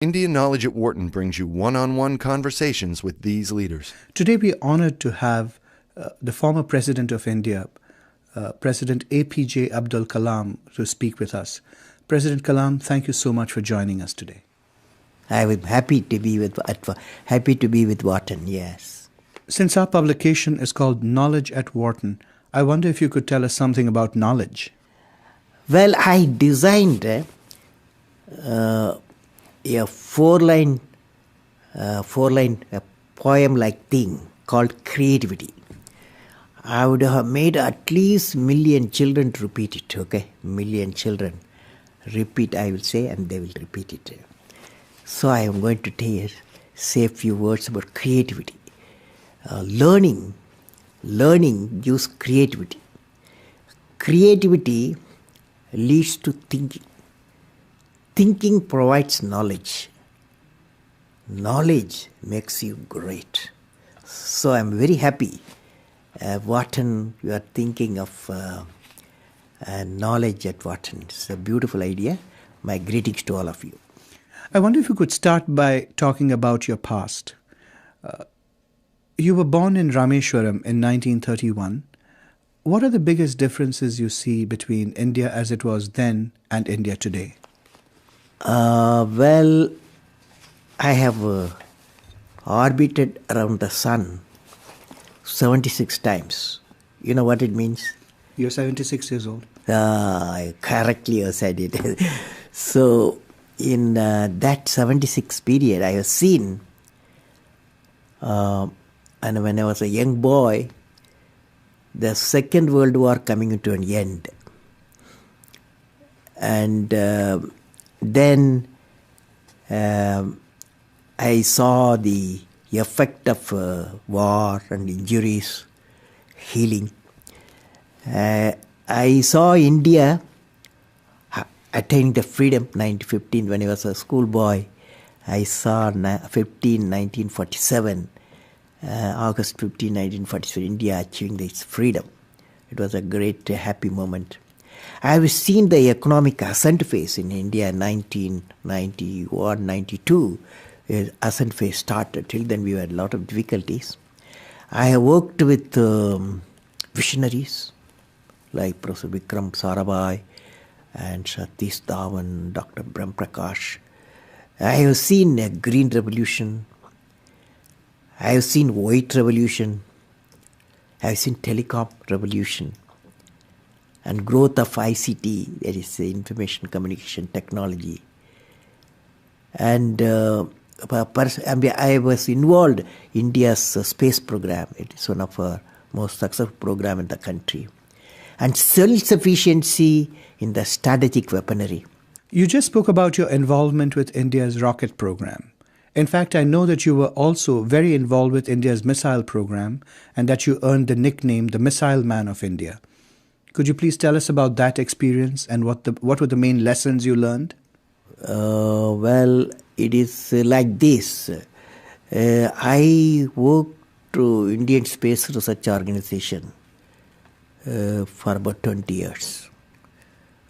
India Knowledge at Wharton brings you one-on-one conversations with these leaders. Today, we are honored to have the former President of India, President APJ Abdul Kalam, to speak with us. President Kalam, thank you so much for joining us today. I am happy to be with Wharton, yes. Since our publication is called Knowledge at Wharton, I wonder if you could tell us something about knowledge. Well, I designed a four-line poem-like thing called creativity. I would have made at least million children to repeat it, okay? Million children. Repeat, I will say, and they will repeat it. So I am going to say a few words about creativity. Learning gives creativity. Creativity leads to thinking. Thinking provides knowledge. Knowledge makes you great. So I'm very happy. Wharton, you are thinking of knowledge at Wharton. It's a beautiful idea. My greetings to all of you. I wonder if you could start by talking about your past. You were born in Rameshwaram in 1931. What are the biggest differences you see between India as it was then and India today? Well, I have orbited around the sun 76 times. You know what it means? You're 76 years old. Correctly you said it. So, in that 76 period, I have seen, and when I was a young boy, the Second World War coming to an end. And then I saw the effect of war and injuries healing. I saw India attaining the freedom 1915 when I was a schoolboy. I saw 1947, August 15, 1947, India achieving its freedom. It was a great, happy moment. I have seen the economic ascent phase in India 1991, 92. Ascent phase started. Till then we had a lot of difficulties. I have worked with visionaries like Professor Vikram Sarabhai and Satish Dhawan, Dr. Brahm Prakash. I have seen a green revolution. I have seen white revolution. I have seen telecom revolution. And growth of ICT, that is information communication technology. And I was involved in India's space program. It is one of our most successful programs in the country. And self-sufficiency in the strategic weaponry. You just spoke about your involvement with India's rocket program. In fact, I know that you were also very involved with India's missile program and that you earned the nickname the Missile Man of India. Could you please tell us about that experience and what were the main lessons you learned? Well, it is like this. I worked to Indian Space Research Organization for about 20 years.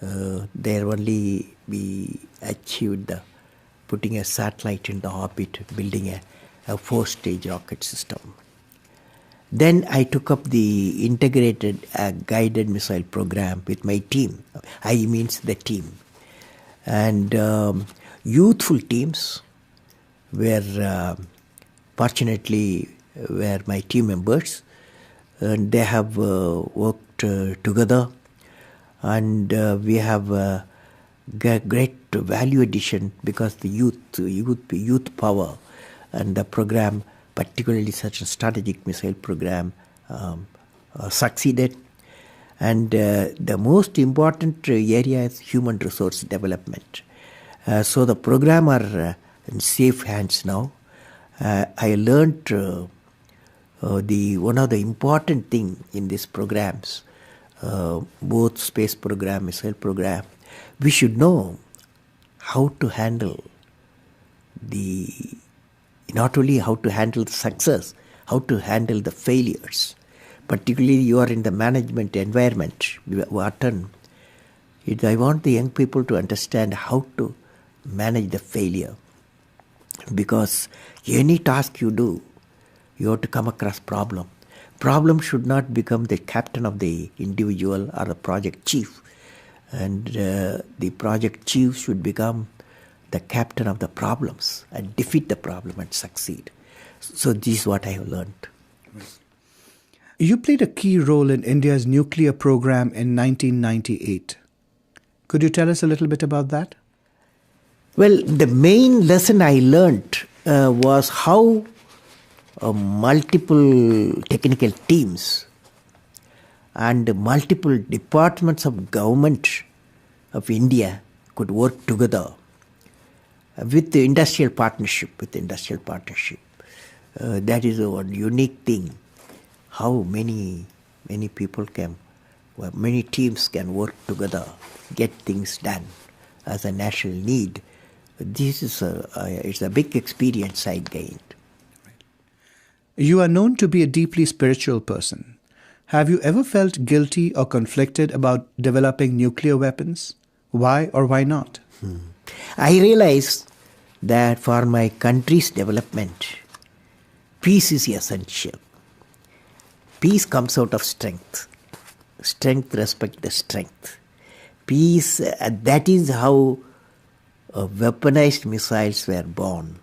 There only we achieved putting a satellite in the orbit, building a 4-stage rocket system. Then I took up the integrated guided missile program with my team. I means the team. And youthful teams fortunately were my team members. And they have worked together. And we have great value addition because the youth power and the program, particularly such a strategic missile program, succeeded. And the most important area is human resource development. So the program are in safe hands now. I learned one of the important thing in these programs, both space program, missile program, we should know how to handle not only how to handle the success, how to handle the failures. Particularly you are in the management environment, Wharton. I want the young people to understand how to manage the failure. because any task you do, you have to come across problem. Problem should not become the captain of the individual or the project chief. And the project chief should become the captain of the problems and defeat the problem and succeed. So this is what I have learned. You played a key role in India's nuclear program in 1998. Could you tell us a little bit about that? Well, the main lesson I learned was how multiple technical teams and multiple departments of government of India could work together with the industrial partnership. That is one unique thing. How many people many teams can work together, get things done as a national need. This is it's a big experience I gained. You are known to be a deeply spiritual person. Have you ever felt guilty or conflicted about developing nuclear weapons? Why or why not? I realized that for my country's development, peace is essential. Peace comes out of strength. Strength respects the strength. Peace, that is how weaponized missiles were born.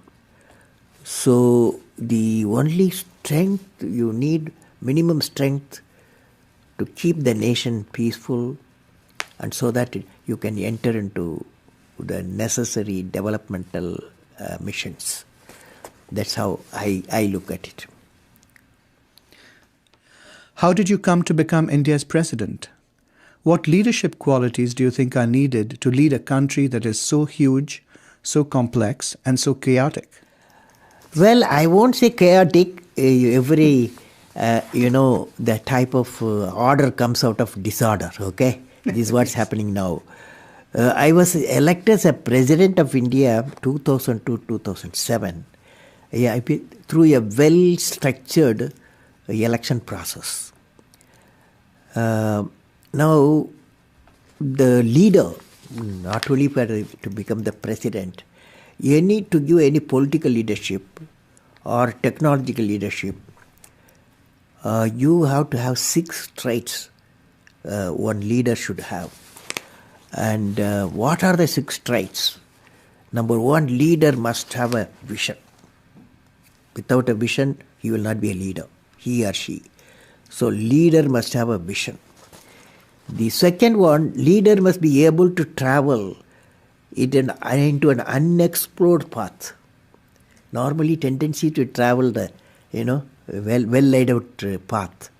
So the only strength you need, minimum strength, to keep the nation peaceful, and so that you can enter into the necessary developmental missions. That's how I look at it. How did you come to become India's president? What leadership qualities do you think are needed to lead a country that is so huge, so complex, and so chaotic? Well, I won't say chaotic. Every, the type of order comes out of disorder, okay? This is what's happening now. I was elected as a president of India 2002-2007 through a well-structured election process. Now, the leader, not only to become the president, you need to give any political leadership or technological leadership. You have to have 6 traits one leader should have. And what are the 6 traits? Number 1, leader must have a vision. Without a vision, he will not be a leader, he or she. So leader must have a vision. The second one, leader must be able to travel into an unexplored path. Normally tendency to travel the, well laid out path.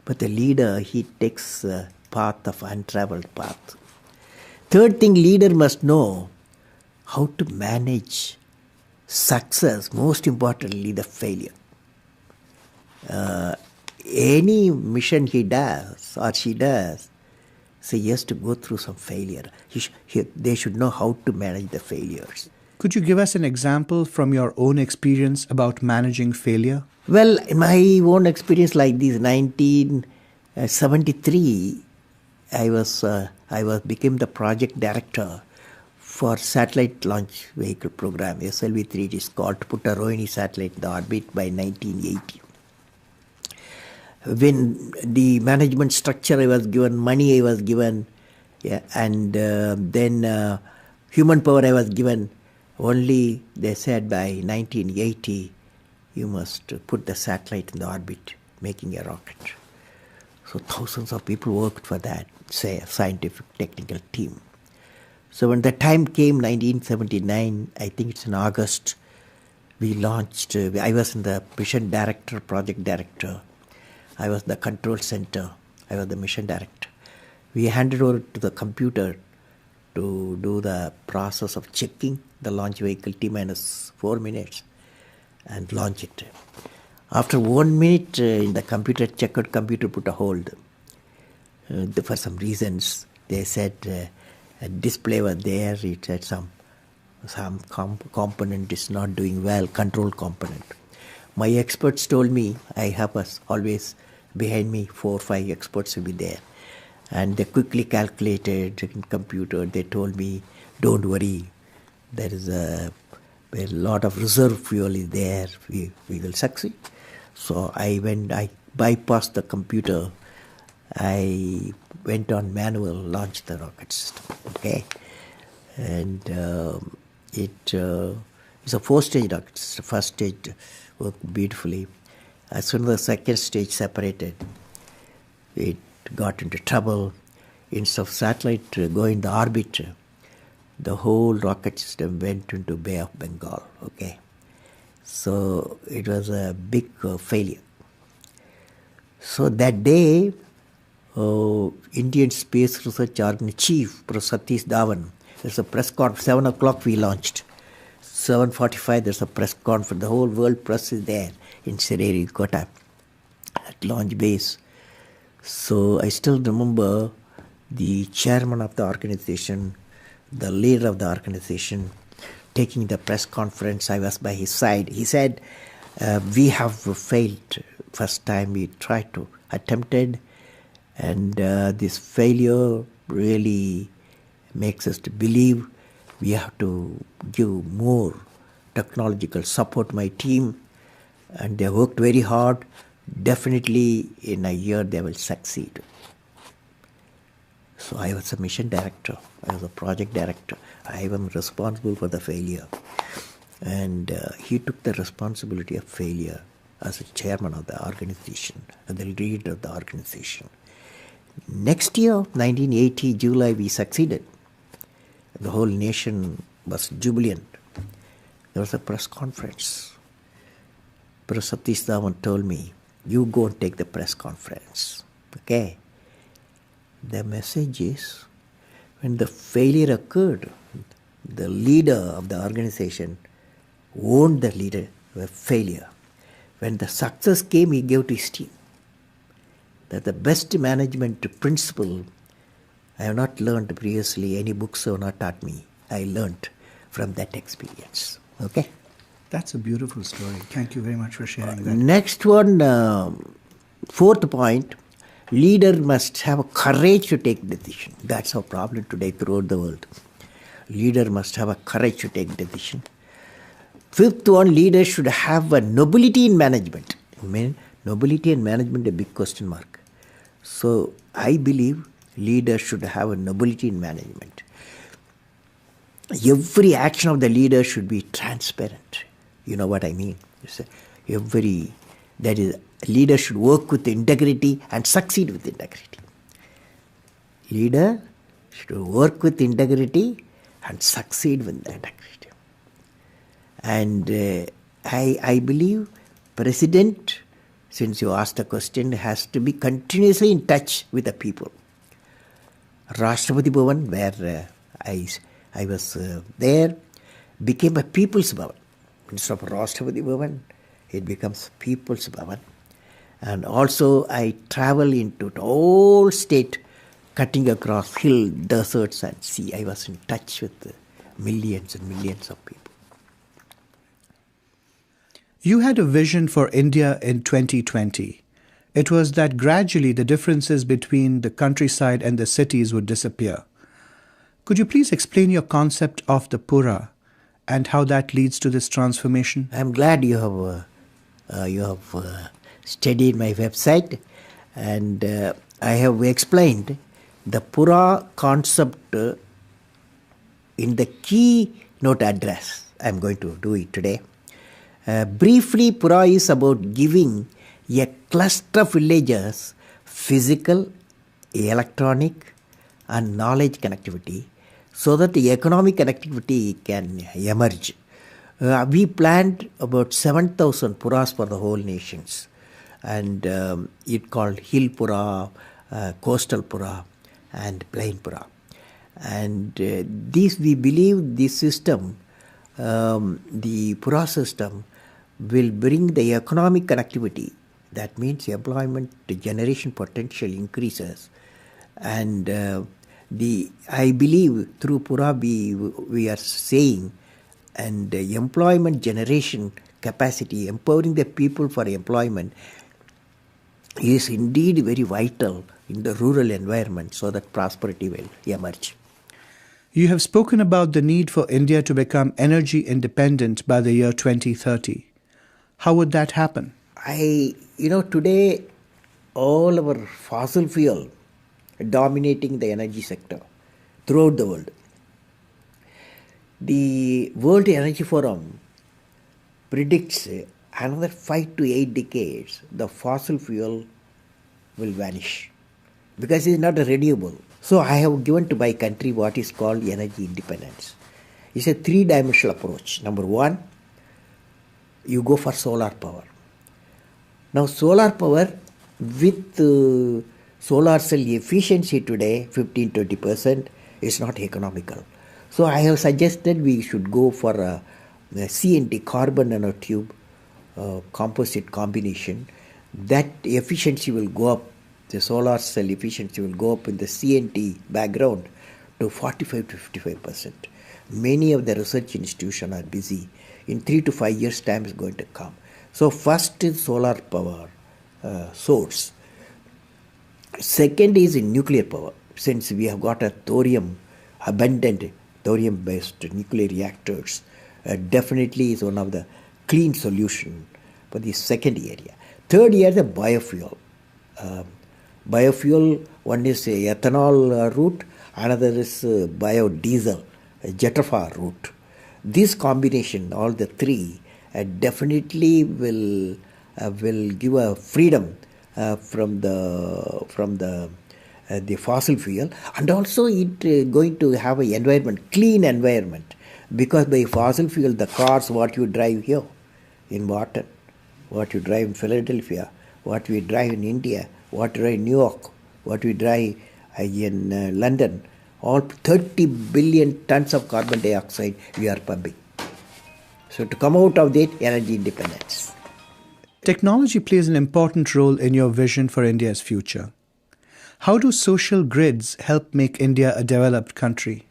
But the leader, he takes a path of untraveled path. Third thing, leader must know how to manage success, most importantly the failure. Any mission he does or she does, so he has to go through some failure. They should know how to manage the failures. Could you give us an example from your own experience about managing failure? Well, in my own experience like this, 1973, I became the project director for satellite launch vehicle program, SLV-3. It is called, to put a Rohini satellite in the orbit by 1980. When the management structure I was given, money I was given, and then human power I was given, only they said by 1980, you must put the satellite in the orbit, making a rocket. So thousands of people worked for that, say a scientific technical team. So when the time came, 1979, I think it's in August, we launched, I was in the mission director, project director. I was the control center. I was the mission director. We handed over to the computer to do the process of checking the launch vehicle T-minus 4 minutes and launch it. After 1 minute, in the computer, checkered computer put a hold. For some reasons, they said a display was there. It said some component is not doing well, control component. My experts told me, I have always behind me 4 or 5 experts will be there. And they quickly calculated in computer. They told me, don't worry, there is a where a lot of reserve fuel is there, we will succeed. So I bypassed the computer, I went on manual, launched the rocket system, okay? And it's a 4-stage rocket system. First stage worked beautifully. As soon as the second stage separated, it got into trouble. Instead of satellite going in the orbit, the whole rocket system went into Bay of Bengal, okay? So it was a big failure. So that day, Indian Space Research Organization Chief, Professor Satish Dhawan, there's a press conference, 7 o'clock we launched. 7:45 there's a press conference, the whole world press is there in Sririkota at launch base. So I still remember the chairman of the organization, the leader of the organization, taking the press conference. I was by his side. He said, we have failed. First time we tried to attempted, and this failure really makes us to believe we have to give more technological support to my team, and they worked very hard. Definitely in a year they will succeed. So I was a mission director, I was a project director. I am responsible for the failure. And he took the responsibility of failure as a chairman of the organization, and the leader of the organization. Next year, 1980, July, we succeeded. The whole nation was jubilant. There was a press conference. Professor Satish Dhawan told me, you go and take the press conference, okay? The message is, when the failure occurred, the leader of the organization owned the leader of failure. When the success came, he gave to his team. That the best management principle I have not learned previously, any books have not taught me. I learned from that experience, okay? That's a beautiful story. Thank you very much for sharing that. Next one, fourth point, leader must have a courage to take decision. That's our problem today throughout the world. Leader must have a courage to take decision. Fifth one, leader should have a nobility in management. I mean, nobility in management, a big question mark. So I believe leader should have a nobility in management. Every action of the leader should be transparent. You know what I mean? Leader should work with integrity and succeed with integrity. Leader should work with integrity and succeed with integrity. And I believe president, since you asked the question, has to be continuously in touch with the people. Rashtrapati Bhavan, where I was there, became a People's Bhavan. Instead of Rashtrapati Bhavan, it becomes People's Bhavan. And also I travel into the whole state, cutting across hill, deserts and sea. I was in touch with millions and millions of people. You had a vision for India in 2020. It was that gradually the differences between the countryside and the cities would disappear. Could you please explain your concept of the Pura and how that leads to this transformation? I'm glad you have studied my website, and I have explained the Pura concept in the keynote address. I'm going to do it today. Briefly, Pura is about giving a cluster of villages physical, electronic and knowledge connectivity so that the economic connectivity can emerge. We planned about 7,000 Puras for the whole nations, and it called Hill Pura, Coastal Pura and Plain Pura. And we believe this system, the Pura system, will bring the economic connectivity. That means employment generation potential increases. And I believe through Pura we are saying, and the employment generation capacity, empowering the people for employment, is indeed very vital in the rural environment so that prosperity will emerge. You have spoken about the need for India to become energy independent by the year 2030. How would that happen? Today all our fossil fuel dominating the energy sector throughout the world. The World Energy Forum predicts another 5 to 8 decades the fossil fuel will vanish because it is not renewable. So I have given to my country what is called energy independence. It's a three-dimensional approach. Number one, you go for solar power. Now solar power with solar cell efficiency today 15-20% is not economical. So I have suggested we should go for a CNT, carbon nanotube composite combination. That efficiency will go up, the solar cell efficiency will go up in the CNT background to 45 to 55%. Many of the research institutions are busy. In 3 to 5 years' time is going to come. So first is solar power source. Second is in nuclear power. Since we have got a abundant thorium-based nuclear reactors, definitely is one of the clean solution for the second area. Third area, the biofuel. Biofuel, one is ethanol route, another is biodiesel, jetafar route. This combination, all the three, definitely will give a freedom from the fossil fuel, and also it going to have an environment, clean environment, because by fossil fuel the cars what you drive here in Wharton, what you drive in Philadelphia, what we drive in India, what we drive in New York, what we drive in London, all 30 billion tons of carbon dioxide we are pumping. So to come out of that, energy independence. Technology plays an important role in your vision for India's future. How do social grids help make India a developed country?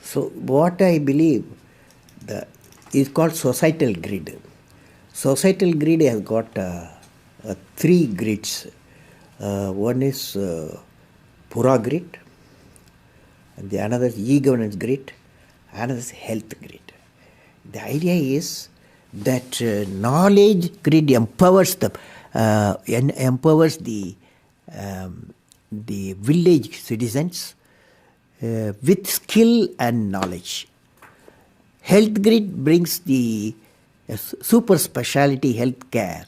So what I believe is called societal grid. Societal grid has got three grids. One is Pura grid, and the another is e-governance grid, another is health grid. The idea is that knowledge grid empowers the village citizens with skill and knowledge. Health grid brings the super specialty health care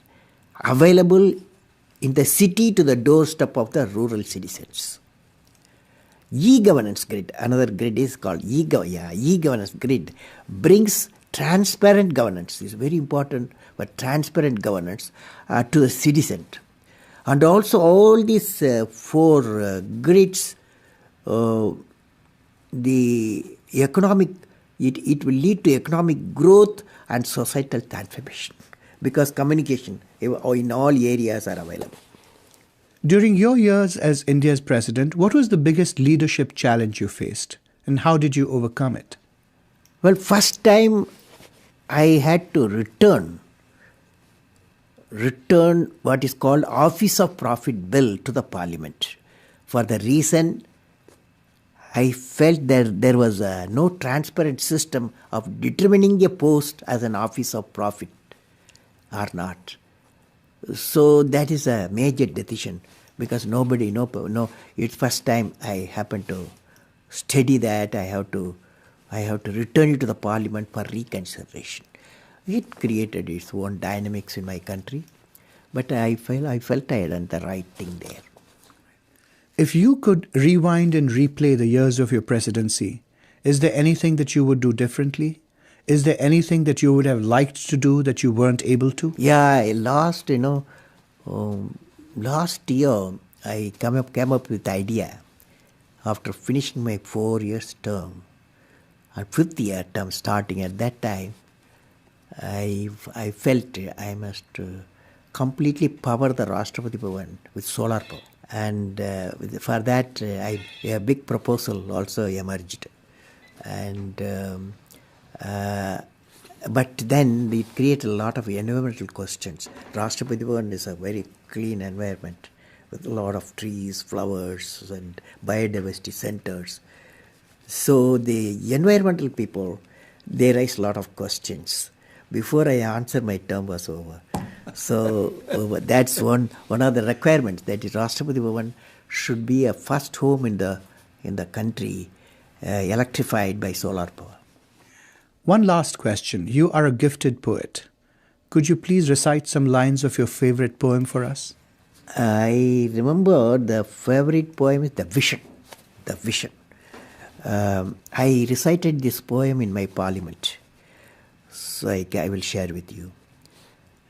available in the city to the doorstep of the rural citizens. E-governance grid, another grid is called e-governance grid, brings transparent governance. Is very important, but transparent governance to the citizen. And also all these four grids, the economic, it will lead to economic growth and societal transformation, because communication in all areas are available. During your years as India's president, what was the biggest leadership challenge you faced, and how did you overcome it? Well, first time I had to return what is called Office of Profit Bill to the Parliament. For the reason I felt there was no transparent system of determining a post as an Office of Profit or not. So that is a major decision, because nobody, it's first time I happened to study that. I have to return it to the Parliament for reconsideration. It created its own dynamics in my country, but I felt I had done the right thing there. If you could rewind and replay the years of your presidency, is there anything that you would do differently? Is there anything that you would have liked to do that you weren't able to? Yeah, last year I came up with the idea after finishing my 4 years term, or 5th year term starting at that time. I felt I must completely power the Rashtrapati Bhavan with solar power. And for that, a big proposal also emerged. And but then it created a lot of environmental questions. Rashtrapati Bhavan is a very clean environment with a lot of trees, flowers, and biodiversity centers. So the environmental people, they raise a lot of questions. Before I answer, my term was over. So that's one of the requirements, that is Rashtrapati Bhavan should be a first home in the country electrified by solar power. One last question. You are a gifted poet. Could you please recite some lines of your favorite poem for us? I remember the favorite poem is The Vision. The Vision. I recited this poem in my parliament, so I will share with you.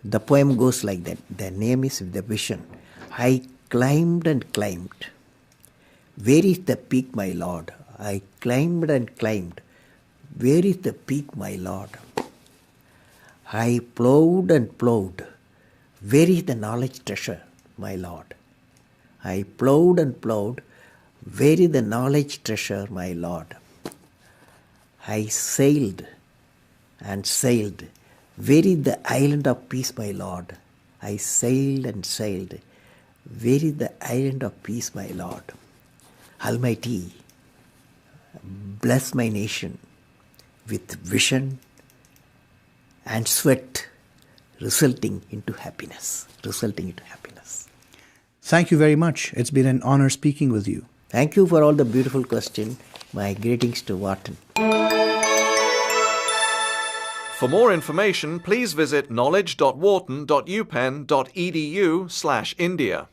The poem goes like that. The name is The Vision. I climbed and climbed. Where is the peak, my lord? I climbed and climbed. Where is the peak, my lord? I plowed and plowed. Where is the knowledge treasure, my lord? I plowed and plowed. Where is the knowledge treasure, my lord? I sailed and sailed. Where is the island of peace, my lord? I sailed and sailed. Where is the island of peace, my lord? Almighty, bless my nation with vision and sweat resulting into happiness. Thank you very much. It's been an honor speaking with you. Thank you for all the beautiful questions. My greetings to Wharton. For more information, please visit knowledge.wharton.upenn.edu/India.